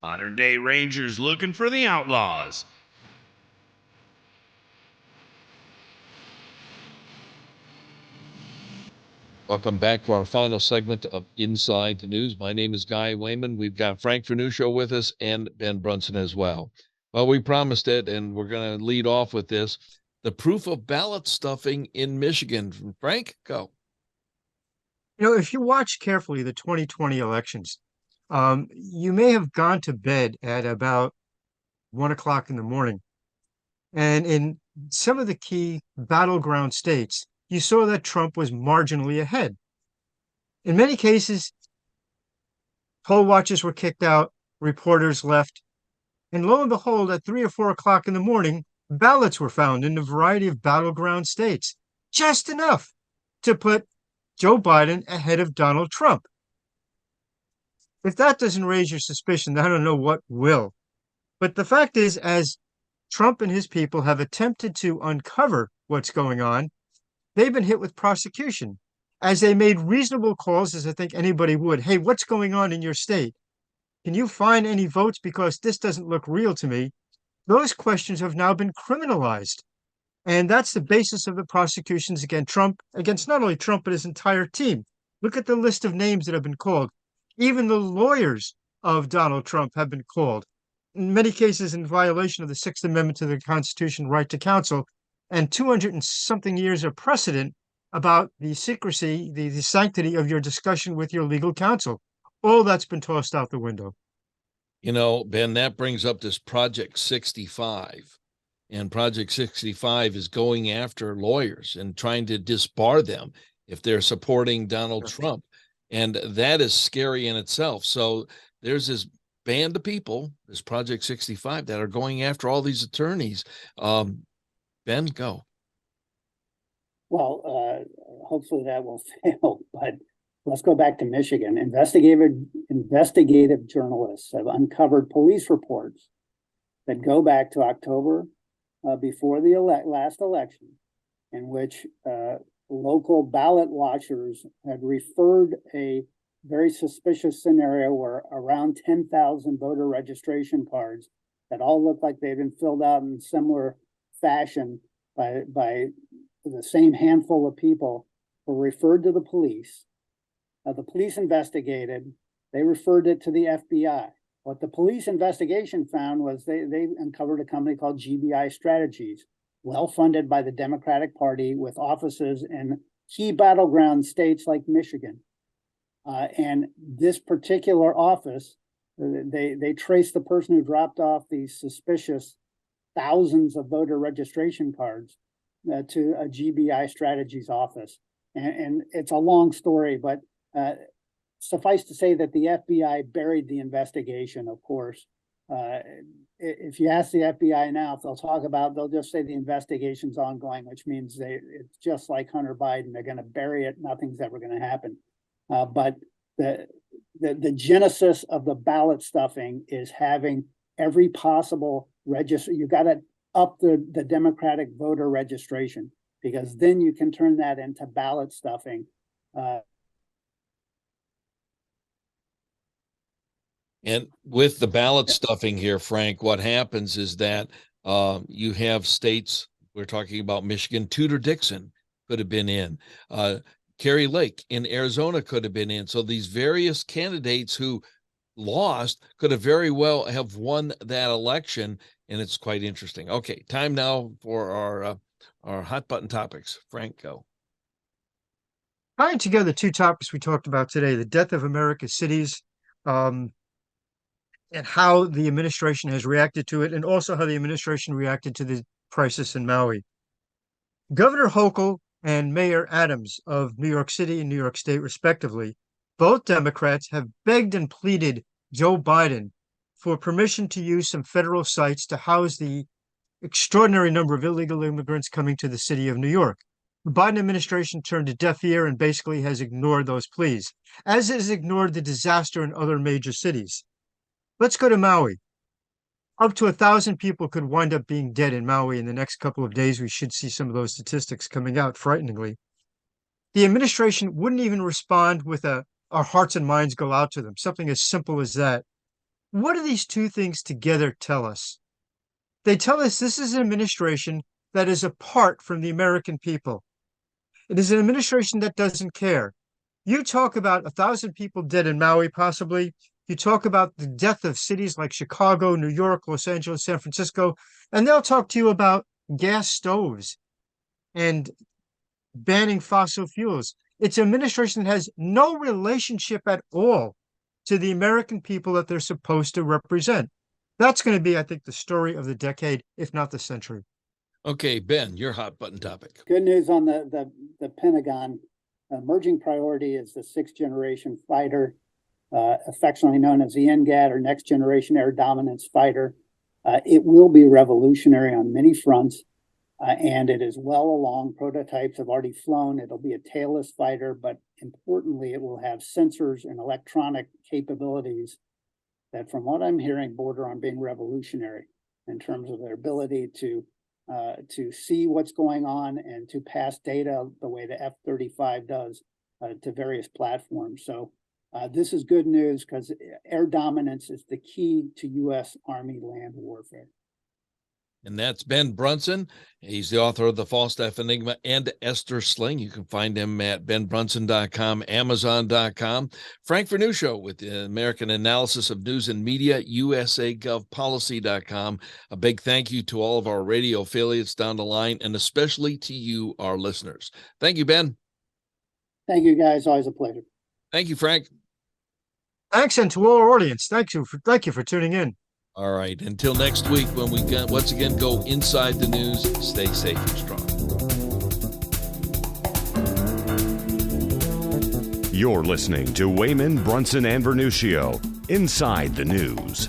Modern day rangers looking for the outlaws. Welcome back to our final segment of Inside the News. My name is Guy Wehman. We've got Frank Vernuccio with us and Ben Brunson as well. Well, we promised it, and we're going to lead off with this. The proof of ballot stuffing in Michigan. Frank, go. If you watch carefully the 2020 elections, you may have gone to bed at about 1 o'clock in the morning. And in some of the key battleground states, you saw that Trump was marginally ahead. In many cases, poll watchers were kicked out, reporters left, and lo and behold, at 3 or 4 o'clock in the morning, ballots were found in a variety of battleground states, just enough to put Joe Biden ahead of Donald Trump. If that doesn't raise your suspicion, I don't know what will. But the fact is, as Trump and his people have attempted to uncover what's going on, they've been hit with prosecution as they made reasonable calls, as I think anybody would. Hey, what's going on in your state? Can you find any votes? Because this doesn't look real to me. Those questions have now been criminalized. And that's the basis of the prosecutions against Trump, against not only Trump, but his entire team. Look at the list of names that have been called. Even the lawyers of Donald Trump have been called, in many cases in violation of the Sixth Amendment to the Constitution, right to counsel, and 200 and something years of precedent about the secrecy, the sanctity of your discussion with your legal counsel. All that's been tossed out the window. Ben, that brings up this Project 65. And Project 65 is going after lawyers and trying to disbar them if they're supporting Donald Trump. And that is scary in itself. So there's this band of people, this Project 65, that are going after all these attorneys. Ben, go. Well, hopefully that will fail, but let's go back to Michigan. Investigative journalists have uncovered police reports that go back to October before the last election, in which local ballot watchers had referred a very suspicious scenario where around 10,000 voter registration cards that all looked like they'd been filled out in similar fashion by the same handful of people were referred to the police. The police investigated. They referred it to the FBI. What the police investigation found was they uncovered a company called GBI Strategies, well-funded by the Democratic Party with offices in key battleground states like Michigan. And this particular office, they traced the person who dropped off these suspicious thousands of voter registration cards to a GBI Strategies office. And it's a long story, but suffice to say that the FBI buried the investigation, of course. If you ask the FBI now, if they'll just say the investigation's ongoing, which means it's just like Hunter Biden. They're going to bury it. Nothing's ever going to happen. But the genesis of the ballot stuffing is having every possible register. You got to up the Democratic voter registration, because then you can turn that into ballot stuffing. And with the ballot stuffing here, Frank, what happens is that you have states, we're talking about Michigan, Tudor Dixon could have been in. Kerry Lake in Arizona could have been in. So these various candidates who lost could have very well have won that election. And it's quite interesting. Okay, time now for our hot button topics. Frank, go. Tying together two topics we talked about today, the death of America's cities, and how the administration has reacted to it, and also how the administration reacted to the crisis in Maui. Governor Hochul and Mayor Adams of New York City and New York State, respectively, both Democrats, have begged and pleaded Joe Biden for permission to use some federal sites to house the extraordinary number of illegal immigrants coming to the city of New York. The Biden administration turned a deaf ear and basically has ignored those pleas, as it has ignored the disaster in other major cities. Let's go to Maui. Up to 1,000 people could wind up being dead in Maui in the next couple of days. We should see some of those statistics coming out, frighteningly. The administration wouldn't even respond with our hearts and minds go out to them, something as simple as that. what do these two things together tell us? They tell us this is an administration that is apart from the American people. It is an administration that doesn't care. You talk about 1,000 people dead in Maui, possibly. You talk about the death of cities like Chicago, New York, Los Angeles, San Francisco, and they'll talk to you about gas stoves and banning fossil fuels. It's an administration that has no relationship at all to the American people that they're supposed to represent. That's going to be, I think, the story of the decade, if not the century. Okay, Ben, your hot button topic. Good news on the Pentagon. Emerging priority is the sixth generation fighter, affectionately known as the NGAD, or Next Generation Air Dominance Fighter. It will be revolutionary on many fronts, and it is well along. Prototypes have already flown. It'll be a tailless fighter, but importantly, it will have sensors and electronic capabilities that, from what I'm hearing, border on being revolutionary in terms of their ability to see what's going on and to pass data the way the F-35 does to various platforms. So this is good news because air dominance is the key to U.S. Army land warfare. And that's Ben Brunson. He's the author of The Falstaff Enigma and Esther Sling. You can find him at benbrunson.com, amazon.com. Frank Vernuccio with the American Analysis of News and Media, usagovpolicy.com. A big thank you to all of our radio affiliates down the line, and especially to you, our listeners. Thank you, Ben. Thank you, guys. Always a pleasure. Thank you, Frank. Thanks, and to all our audience, thank you for tuning in. All right. Until next week, when we once again go inside the news, stay safe and strong. You're listening to Wehman, Brunson, and Vernuccio, Inside the News.